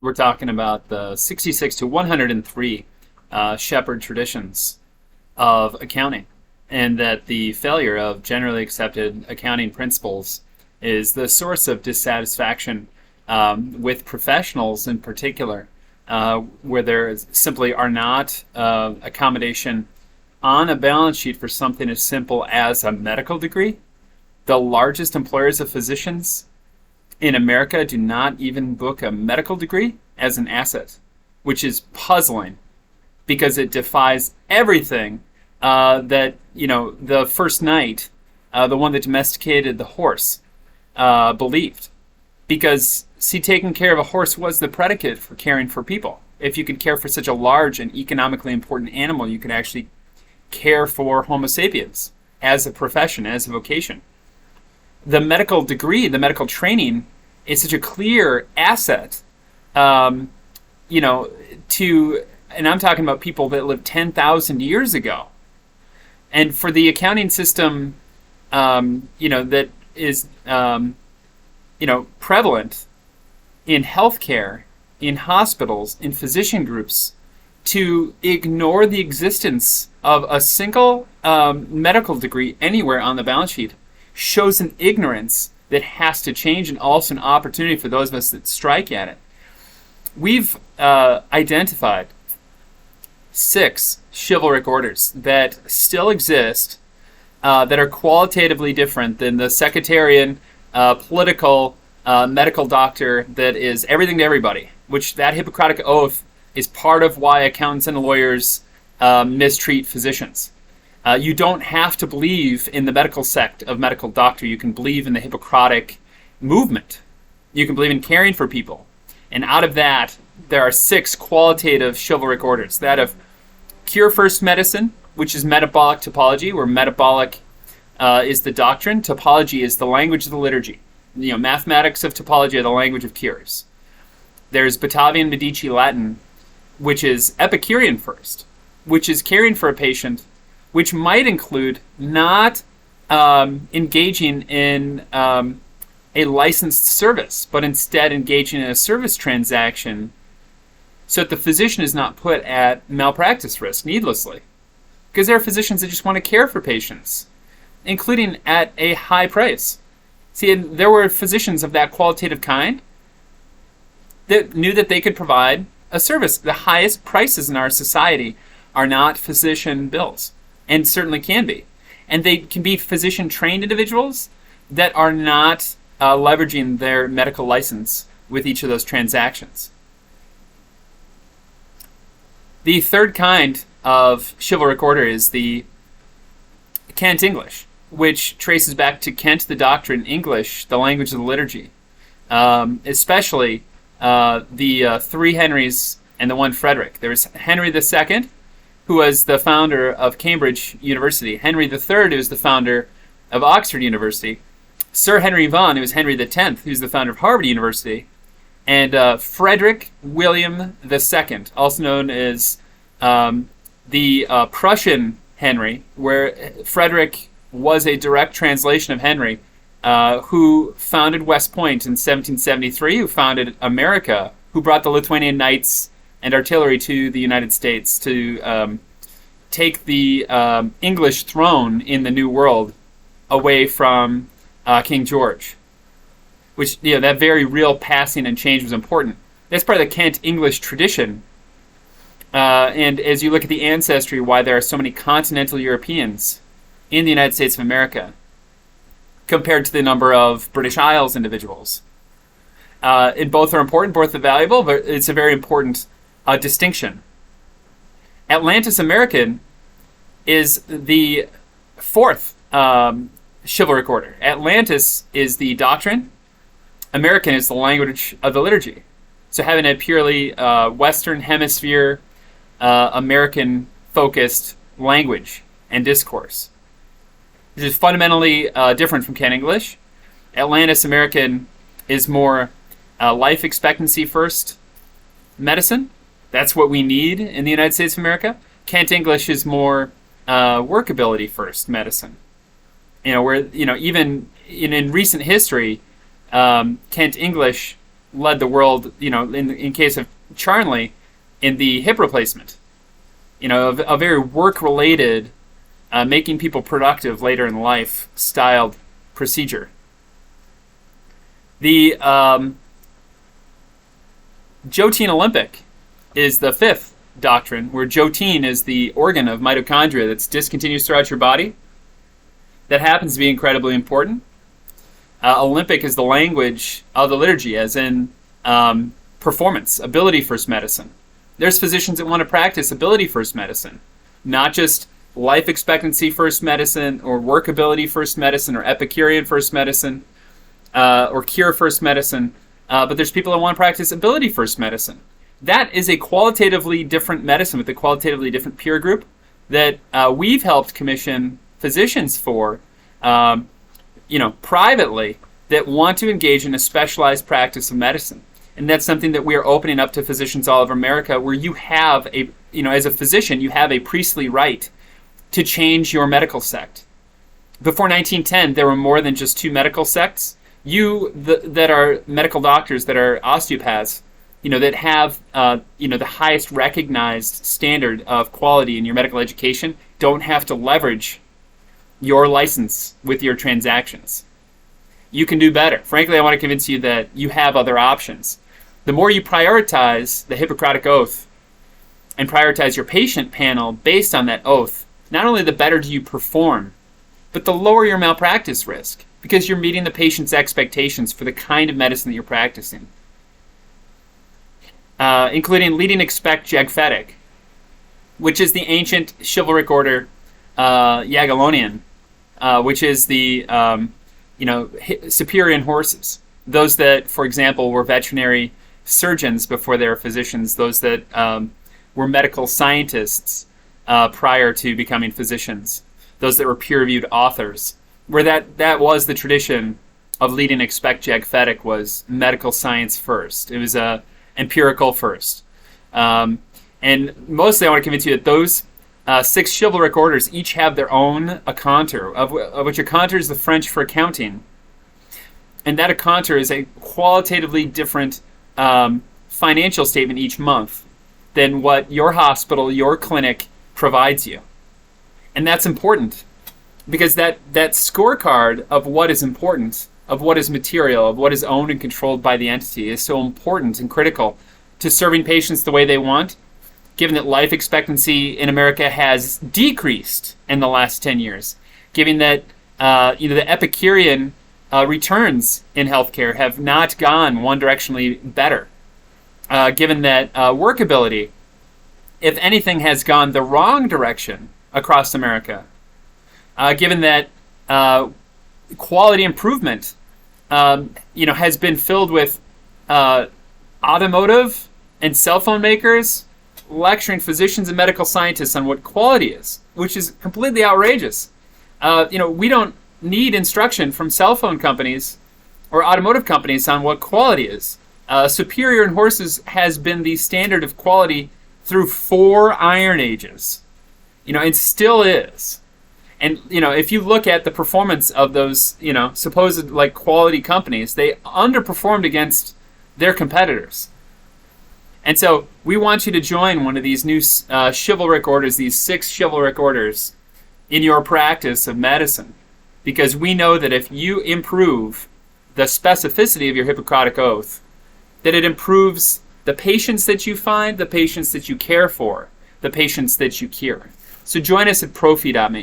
We're talking about the 66 to 103 shepherd traditions of accounting, and that the failure of generally accepted accounting principles is the source of dissatisfaction with professionals in particular, where there simply are not accommodation on a balance sheet for something as simple as a medical degree. The largest employers of physicians in America do not even book a medical degree as an asset, which is puzzling because it defies everything that, the first knight, the one that domesticated the horse, believed. Because, see, taking care of a horse was the predicate for caring for people. If you could care for such a large and economically important animal, you could actually care for Homo sapiens as a profession, as a vocation. The medical degree, the medical training, is such a clear asset, to, and I'm talking about people that lived 10,000 years ago. And for the accounting system, that is, prevalent in healthcare, in hospitals, in physician groups, to ignore the existence of a single medical degree anywhere on the balance sheet shows an ignorance that has to change, and also an opportunity for those of us that strike at it. We've identified 6 chivalric orders that still exist, that are qualitatively different than the sectarian, political, medical doctor that is everything to everybody, which that Hippocratic oath is part of why accountants and lawyers mistreat physicians. You don't have to believe in the medical sect of medical doctor. You can believe in the Hippocratic movement. You can believe in caring for people. And out of that, there are 6 qualitative chivalric orders. That of cure first medicine, which is metabolic topology, where metabolic is the doctrine. Topology is the language of the liturgy. Mathematics of topology are the language of cures. There's Batavian Medici Latin, which is epicurean first, which is caring for a patient, which might include not engaging in a licensed service, but instead engaging in a service transaction so that the physician is not put at malpractice risk needlessly. Because there are physicians that just want to care for patients, including at a high price. See, and there were physicians of that qualitative kind that knew that they could provide a service. The highest prices in our society are not physician bills, and certainly can be. And they can be physician-trained individuals that are not leveraging their medical license with each of those transactions. The third kind of chivalric order is the Kent English, which traces back to Kent the doctrine, English, the language of the liturgy, especially the 3 Henrys and the 1 Frederick. There was Henry II, who was the founder of Cambridge University. Henry III, who was the founder of Oxford University. Sir Henry Vaughan, who was Henry X, who's the founder of Harvard University. And Frederick William II, also known as the Prussian Henry, where Frederick was a direct translation of Henry, who founded West Point in 1773, who founded America, who brought the Lithuanian Knights and artillery to the United States to take the English throne in the New World away from King George. Which, that very real passing and change was important. That's part of the Kent English tradition. And as you look at the ancestry, why there are so many continental Europeans in the United States of America compared to the number of British Isles individuals. And both are important, both are valuable, but it's a very important distinction. Atlantis American is the 4th chivalric order. Atlantis is the doctrine. American is the language of the liturgy. So having a purely Western Hemisphere, American-focused language and discourse. This is fundamentally different from Kent English. Atlantis American is more life expectancy first medicine. That's what we need in the United States of America. Kent English is more workability first medicine. Where even in recent history, Kent English led the world, in case of Charnley, in the hip replacement. A very work-related, making people productive later in life styled procedure. The Jotine Olympic is the fifth doctrine, where Jotine is the organ of mitochondria that's discontinuous throughout your body. That happens to be incredibly important. Olympic is the language of the liturgy, as in performance, ability first medicine. There's physicians that want to practice ability first medicine, not just life expectancy first medicine or workability first medicine or epicurean first medicine or cure first medicine, but there's people that want to practice ability first medicine. That is a qualitatively different medicine with a qualitatively different peer group that we've helped commission physicians for, privately, that want to engage in a specialized practice of medicine. And that's something that we are opening up to physicians all over America, where you have as a physician, you have a priestly right to change your medical sect. Before 1910, there were more than just two medical sects. That are medical doctors, that are osteopaths, that have, the highest recognized standard of quality in your medical education, don't have to leverage your license with your transactions. You can do better. Frankly, I want to convince you that you have other options. The more you prioritize the Hippocratic Oath and prioritize your patient panel based on that oath, not only the better do you perform, but the lower your malpractice risk, because you're meeting the patient's expectations for the kind of medicine that you're practicing. Including leading expect Jagphetic, which is the ancient chivalric order Jagiellonian, which is the superior in horses. Those that, for example, were veterinary surgeons before they were physicians, those that were medical scientists prior to becoming physicians, those that were peer-reviewed authors, where that was the tradition of leading expect Jagphetic, was medical science first. It was empirical first. And mostly I want to convince you that those six chivalric orders each have their own Aconter, of which Aconter is the French for accounting. And that Aconter is a qualitatively different financial statement each month than what your hospital, your clinic provides you. And that's important, because that scorecard of what is important, of what is material, of what is owned and controlled by the entity is so important and critical to serving patients the way they want, given that life expectancy in America has decreased in the last 10 years, given that the epicurean returns in healthcare have not gone one directionally better, given that workability, if anything, has gone the wrong direction across America, given that quality improvement, has been filled with automotive and cell phone makers lecturing physicians and medical scientists on what quality is, which is completely outrageous. We don't need instruction from cell phone companies or automotive companies on what quality is. Superior in horses has been the standard of quality through 4 iron ages, and still is. And, if you look at the performance of those, supposed quality companies, they underperformed against their competitors. And so we want you to join one of these new chivalric orders, these 6 chivalric orders, in your practice of medicine. Because we know that if you improve the specificity of your Hippocratic Oath, that it improves the patients that you find, the patients that you care for, the patients that you cure. So join us at profi.me.